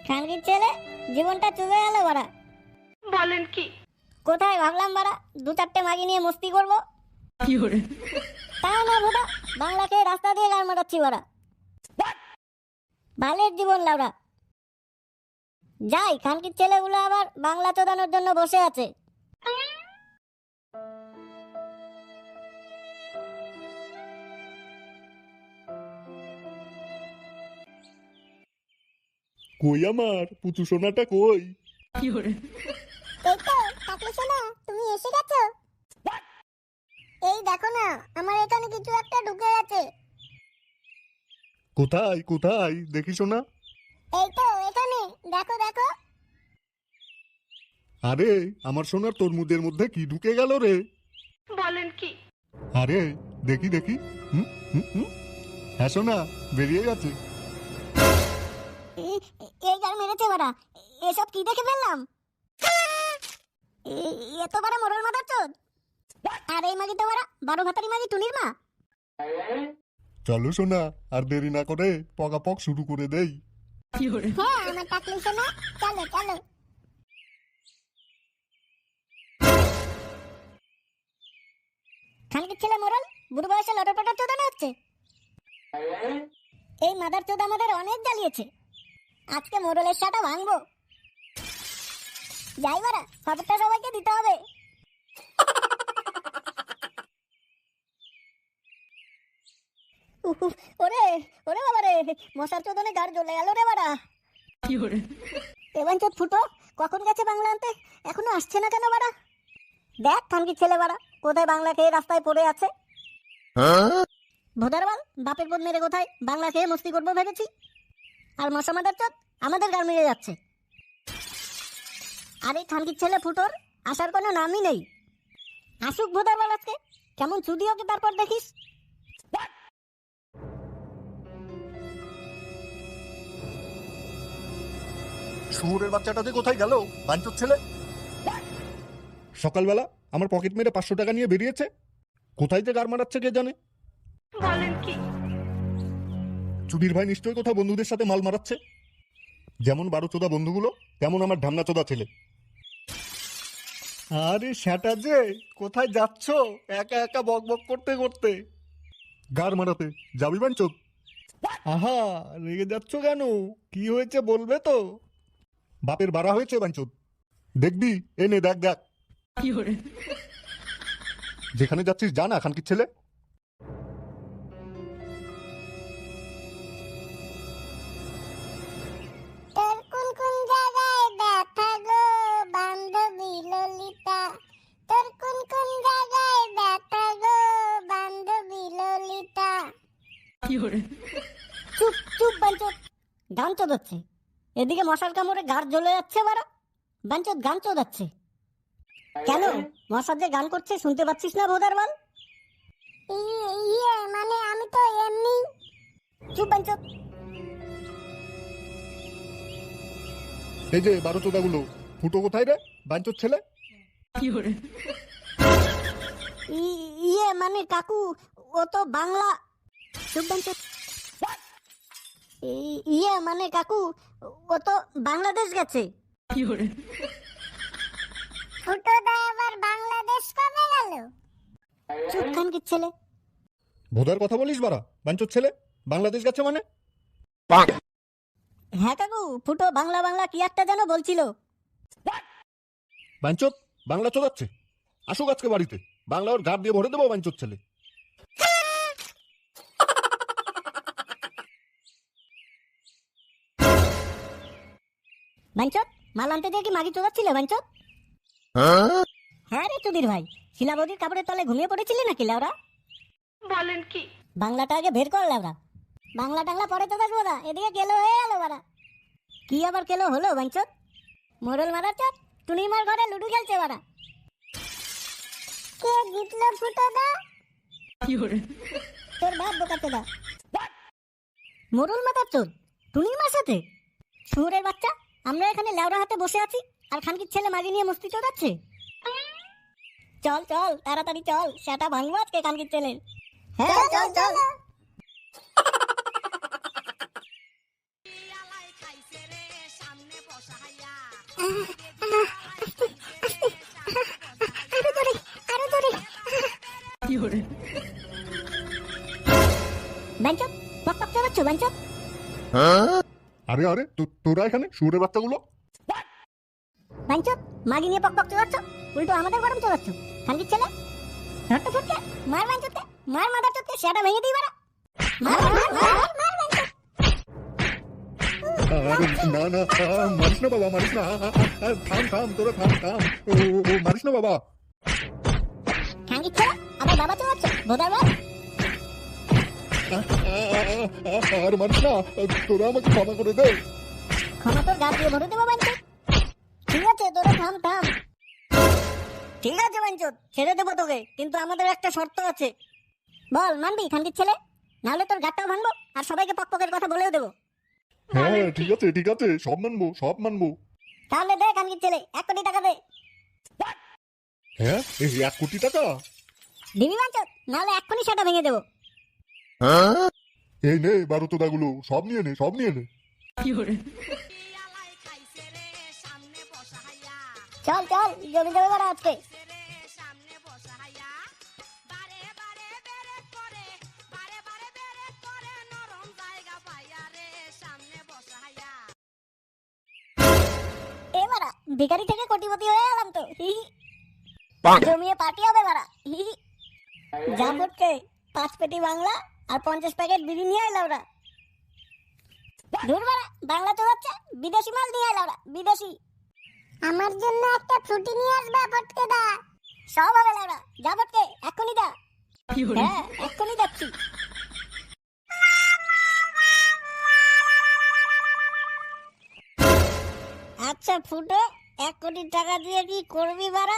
খানকির ছেলে জীবনটা চলে গেল বাড়া। বলেন কি? কোথায় ভাবলাম বাড়া 2-4টে মাগি নিয়ে মস্তি করবো, তাও না ভোদা বাংলা খেয়ে রাস্তা দিয়ে গান মারাচ্ছি বাড়া। বালের জীবন লাউড়া। যাই, খানকির ছেলেগুলো আবার বাংলা চোদানোর জন্য বসে আছে। কই আমার পুচু সোনাটা কই? এই তো টাকলু সোনা, তুমি এসে গেছো। এই দেখো না, আমার এখানে কিছু একটা ঢুকে গেছে। কোথায় কোথায় দেখি সোনা? এই তো এখানে, দেখো দেখো। আরে আমার সোনার তরমুজের মধ্যে কি ঢুকে গেল রে? বলেন কি? আরে দেখি দেখি। হুম হুম হুম, হ্যাঁ সোনা, বেরিয়ে গেছে। এই গান মেরেছে বাড়া, এসব কি দেখে ফেললাম? এত বড় মোড়ল মাদার চোদ। আর এই মাগি তো বাড়া 12 ভাতারি মাগি টুনির মা। চলো সোনা, আর দেরি না করে পকাপক শুরু করে দেই। হ্যাঁ আমার টাকলু সোনা, চলো চলো। খানকির ছেলে মোড়ল বুড়ো বয়সে লটর পটর চোদানো হচ্ছে। এই মাদার চোদ আমাদের অনেক জ্বালিয়েছে, আজকে মোড়লের সাটা ভাঙবো। যাই বাড়া, খবরটা সবাইকে দিতে হবে। ওরে ওরে বাবা রে, মশার চোদনে গাড় জ্বলে গেল রে বাড়া। এবার চোদ ফুটো কখন গেছে বাংলা আনতে, এখনো আসছে না কেন বাড়া? দেখ খানকির ছেলে বাড়া কোথায় বাংলা খেয়ে রাস্তায় পড়ে আছে। ভোদারবাল বাপের পদ মেরে কোথায় বাংলা খেয়ে মস্তি করবো ভেবেছি, আর মশা মাদার চোদ আমাদের গাড় মেরে যাচ্ছে। আর এই খানকির ছেলে ফুটোর আসার কোনো নামই নেই। আসুক ভোদারবাল আজকে, কেমন চুদি ওকে তারপর দেখিস। শুয়োরের বাচ্চাটা যে কোথায় গেল বাঞ্চোর ছেলে? সকালবেলা আমার পকেট মেরে 500 টাকা নিয়ে বেরিয়েছে, কোথায় যে গার মারাচ্ছে কে জানে। বলেন কি? চুদির ভাই নিশ্চয়ই কোথাও বন্ধুদের সাথে মাল মারাচ্ছে। যেমন 12 চোদা বন্ধুগুলো, তেমন আমার ঢামনা চোদা ছেলে। আরে সেটা যে কোথায় যাচ্ছ একা একা বক বক করতে করতে? গার মারাতে যাবি বাঞ্চোদ? আহা, রেগে যাচ্ছ কেন? কি হয়েছে বলবে তো? বাপের বাড়া হয়েছে বাঞ্চোদ, দেখবি এনে দেখ দেখ। যেখানে যাচ্ছিস যা না খানকির ছেলে। তোর কোন কোন জায়গায় ব্যথা গো বান্ধবী ললিতা, তোর কোন কোন জায়গায় ব্যথা গো বান্ধবী ললিতা। চুপ চুপ বাঞ্চোদ, গান চোদাচ্ছে। এদিকে মশার কামড়ে গাড় জ্বলে যাচ্ছে বাড়া, বাঞ্চোদ গান চোদাচ্ছে। কেন মশার যে গান করছে শুনতে পাচ্ছিস না ভোদারবাল? ইয়ে মানে আমি তো এমনি। চুপ বাঞ্চোদ। এই যে 12 চোদাগুলো, ফুটো কোথায় রে বাঞ্চোর ছেলে? ইয়ে মানে কাকু, ও তো বাংলা। চুপ বাঞ্চোদ। ইয়ে মানে কাকু, ও তো বাংলাদেশ গেছে। ফুটোদা আবার বাংলাদেশ কবে গেল? চুপ খানকির ছেলে। ভোদার কথা বলিস বাড়া, বাঞ্চোর ছেলে বাংলাদেশ গেছে মানে? হ্যাঁ কাকু, ফুটো বাংলা বাংলা কি একটা যেন বলছিল। বাঞ্চোত বাংলা চোদাচ্ছে, আসুক আজকে বাড়িতে, বাংলা ওর গাড় দিয়ে ভরে দেবো বাঞ্চোর ছেলে। বাঞ্চত মাল আনতে দিয়ে কি মাগি চোদাচ্ছিলে বাঞ্চত? হ্যাঁ রে চুদির ভাই, শিলাবতীর কাপড়ের তলে ঘুমিয়ে পড়েছিলি নাকি লেওরা? বলেন কি? বাংলাটা আগে বের কর লেওরা, বাংলা টাংলা পরে তো দেখবো না। এদিকে কেলো হয়ে গেল বাড়া। কি আবার কেলো হলো বাঞ্চত? মোড়ল মারার চাপ টুনিমার ঘরে লুডু খেলছে বাড়া। কে জিতলো ফুটোদা? তোর বাপ বোকাতে দা। মোড়ল মাতার চোদ টুনিমার সাথে? শুয়োরের বাচ্চা, আমরা এখানে লেওরা হাতে বসে আছি আর খানকির ছেলে মাগি নিয়ে মস্তি চোদাচ্ছে। চল চল তাড়াতাড়ি চল, সেটা ভাঙবো আজকে খানকির ছেলে। হ্যাঁ চল চল। বাঞ্চত পক পক চালাচ্ছ বাঞ্চত। আরে আরে তোরা এখানে শুয়োরের বাচ্চাগুলো? বাঞ্চত মাগি নিয়ে পক পক চালাচ্ছ, উল্টো আমাদের গরম চালাচ্ছ। খানকির ছেলে ধরতে ফটকে মার বাঞ্চতকে, মার মাদার চোদকে, সেটা ভেঙে দিই বাড়া। মার মার মার মার বাঞ্চত। আরে না না, মারিস না বাবা, মারিস না। থাম থাম, তোরা থাম থাম। ও মারিস না বাবা। খানকির ছেলে আবার বাবা চালাচ্ছ, বোধার বাবা। আর মারিস না, তোরা আমাকে ক্ষমা করে দে। ক্ষমা তোর গা দিয়ে ভরে দেবো বাঞ্চত। ঠিক আছে তোরা থাম থাম। ঠিক আছে বাঞ্চত, ছেড়ে দেবো তোকে, কিন্তু আমাদের একটা শর্ত আছে। বল মানবি খানকির ছেলে? নাহলে তোর গাটটাও ভাঙবো আর সবাইকে পকপকের কথা বলেও দেবো। হ্যাঁ ঠিক আছে ঠিক আছে, সব মানবো সব মানবো। তাহলে দে খানকির ছেলে 1 কোটি টাকা দে। হ্যাঁ, এই 1 কোটি টাকা? দিবি বাঞ্চত, নাহলে এক্ষুনি সেটা ভেঙে দেবো। এই নে বারোতোদাগুলো, সব নিয়ে নে সব নিয়ে নে। চল চল জমি জমি বাড়া আজকে। এবারা ভিখারি থেকে কোটিপতি হয়ে গেলাম তো। হি হি। জমিয়ে পার্টি হবে বাড়া। হি হি। যা পড়ছে 5 পেটি বাংলা আর 50 প্যাকেট বিড়ি নিয়ে এলাম ওরা। দূর বাড়া, বাংলা চলাচ্ছে, বিদেশি মাল নিয়ে এলাম ওরা, বিদেশি। আমার জন্য একটা ফ্রুটি নিয়ে আসবে পটকে দা। সব হবে লাউরা, যা পটকে এক্ষুনি দা। হ্যাঁ এক্ষুনি যাচ্ছি। আচ্ছা ফুটো, 1 কোটি টাকা দিয়ে কি করবি বাড়া?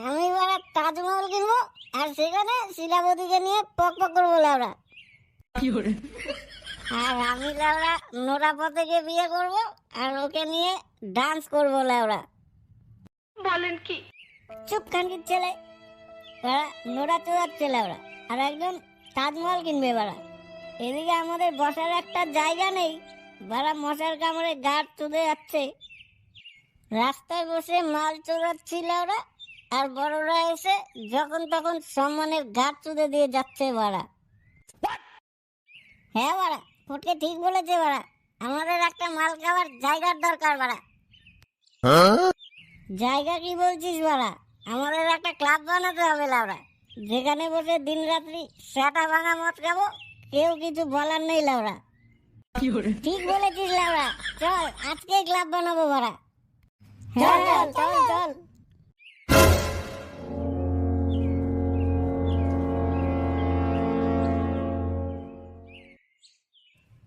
আমি বাড়া তাজমহল কিনবো আর সেখানে শিলাবতীকে নিয়ে পক পক করবো লাউরা। আর আমি লাউরা নোরা পথেকে বিয়ে করবো আর ওকে নিয়ে ডান্স করবো লাউরা। বলেন কি? চুপ খানকির ছেলে। বাড়া নোরা চোদাচ্ছে লাউরা, আর একজন তাজমহল কিনবে বাড়া। এদিকে আমাদের বসার একটা জায়গা নেই, বাড়া মশার কামড়ে গাঢ় চুদে যাচ্ছে। রাস্তায় বসে মাল চোদাচ্ছি লাউরা, আর বড়রা এসে যখন তখন সম্মানের গাঢ় চুদে দিয়ে যাচ্ছে বাড়া। হ্যাঁ বাড়া, ফটকে ঠিক বলেছে বাড়া, আমাদের একটা মাল খাওয়ার জায়গার দরকার বাড়া। জায়গা কি বলছিস বাড়া, আমাদের একটা ক্লাব বানাতে হবে লাউরা, যেখানে বসে দিন রাত্রি সেটা ভাঙা মদ খাবো, কেউ কিছু বলার নেই লাউরা। ঠিক বলেছিস লাউরা, চল আজকেই ক্লাব বানাবো বাড়া। চল চল চল চল।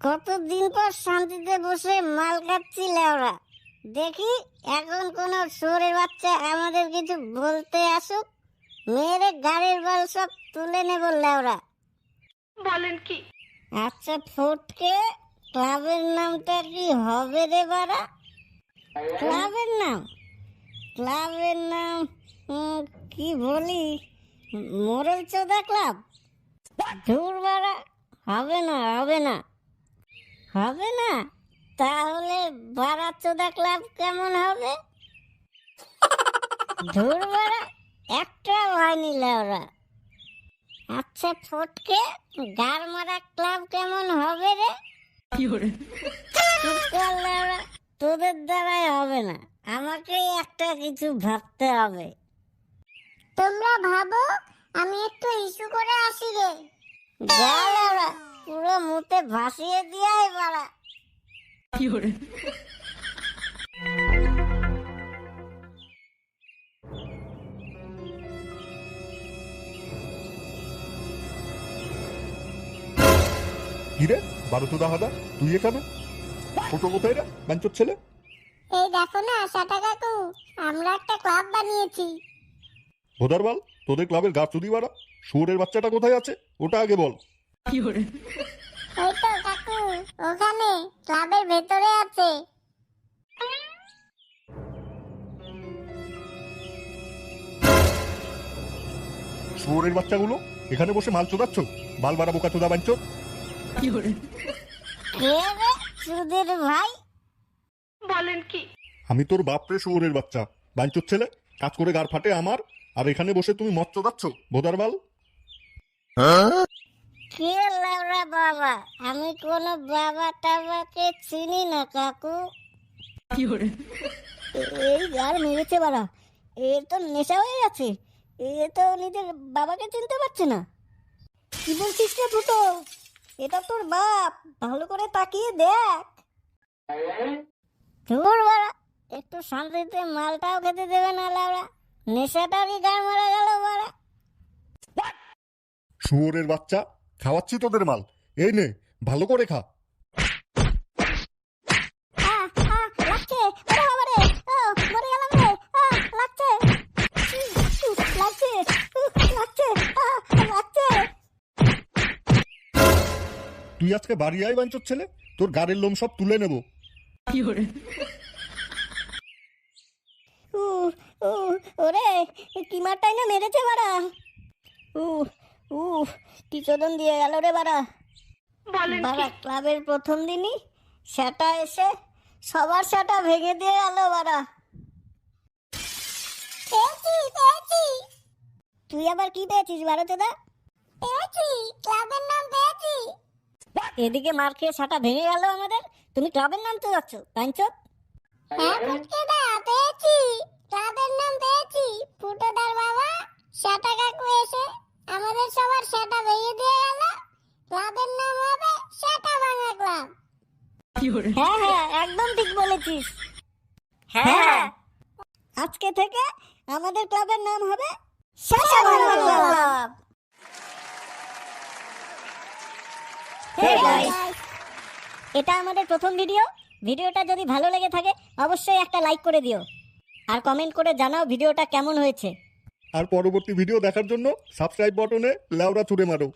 কতদিন পর শান্তিতে বসে মাল খাচ্ছি লাউরা। দেখি এখন কোন শুয়োরের বাচ্চা আমাদের কিছু বলতে আসুক, মেয়েরে গাড়ির বাল সব তুলে নেব লাউরা। বলেন কি? আচ্ছা ফটকে, ক্লাবের নামটা কি হবে রে বাড়া? ক্লাবের নাম কি বলি, মোরল চোদা ক্লাব? দূর বাড়া, হবে না হবে না হবে না। তাহলে বাড়া চোদা ক্লাব কেমন হবে? দূর বাড়া, একটা হয়নি লাউরা। আচ্ছা ফটকে, গার মারা ক্লাব কেমন হবে রে? চুপ কর লাউরা, তোদের দ্বারাই হবে না, আমাকেই একটা কিছু ভাবতে হবে। তোমরা ভাবো, আমি একটু ইস্যু করে আসি রে। যা লাউরা, পুরো মুতে ভাসিয়ে দিয়াই বাড়া। কিরে বারোতোদা হাদা, তুই এখানে? ছোট কোথায় রে বাঞ্চোর ছেলে? এই দেখো না সাটা কাকু, আমরা একটা ক্লাব বানিয়েছি। ভোদার বাল, তোদের ক্লাবের গা চুদি বাড়া, শুয়োরের বাচ্চাটা কোথায় আছে ওটা আগে বল। এই তো কাকু, ওখানে ক্লাবের ভেতরে আছে। শুয়োরের বাচ্চাগুলো এখানে বসে মাল চোদাচ্ছ, বাল বাড়া বোকা চোদা বাঞ্চো। কে রে সুধীর ভাই? বলেন কি? আমি তোর বাপরে শুয়োরের বাচ্চা, বাঞ্চোর ছেলে, কাজ করে গার ফাটে আমার, আর এখানে বসে তুমি মদ চোদাচ্ছ ভোদারবাল। কে লাউরা বাবা? আমি কোনো বাবা টাবাকে চিনি না কাকু। এই গার মেরেছে বাড়া, এ তো নেশা হয়ে গেছে, এ তো নিজের বাবাকে চিনতে পারছে না। কি বলছিস রে ফুটো? এটা তোর বাপ, ভালো করে তাকিয়ে দেখ। তোর বাড়া একটু শান্তিতে মালটাও খেতে দেবে না লাউরা, নেশাটাও কি গার মারা গেল বাড়া। শুয়োরের বাচ্চা, খাওয়াচ্ছি তোদের মাল, এই নে ভালো করে খা। লাগছে, ওরে বাবা রে, মরে গেলাম রে, লাগছে, লাগছে, লাগছে, লাগছে। তুই আজকে বাড়ি আয় বাঞ্চোর ছেলে, তোর গাড়ির লোম সব তুলে নেব। ওরে কি মারটাই না মেরেছে বাড়া। কি চোদন দিয়ে গেল রে বাড়া। বলেন বাড়া কি? ক্লাবের প্রথম দিনই সেটা এসে সবার সেটা ভেঙে দিয়ে গেল বাড়া। তুই আবার কি পেয়েছিস ভারতদা? পেয়েছি, ক্লাবের নাম পেয়েছি। এদিকে মার খেয়ে সেটা ভেঙে গেল আমাদের, তুমি ক্লাবের নাম তো যাচ্ছ পাঞ্চত। হ্যাঁ ফুটকেদা, পেয়েছি, ক্লাবের নাম পেয়েছি। ফুটোদার বাবা সেটা কাকু এসে আমাদের সবার সেটা ভেঙে দিয়ে গেল, ক্লাবের নাম হবে সেটা ভাঙা ক্লাব। হ্যাঁ হ্যাঁ একদম ঠিক বলেছিস। হ্যাঁ আজকে থেকে আমাদের ক্লাবের নাম হবে সেটা ভাঙা ক্লাব। এটা আমাদের প্রথম ভিডিও। ভিডিওটা যদি ভালো লেগে থাকে অবশ্যই একটা লাইক করে দিও, আর কমেন্ট করে জানাও ভিডিওটা কেমন হয়েছে। আর পরবর্তী ভিডিও দেখার জন্য সাবস্ক্রাইব বাটনে লেওড়া ছুড়ে মারো।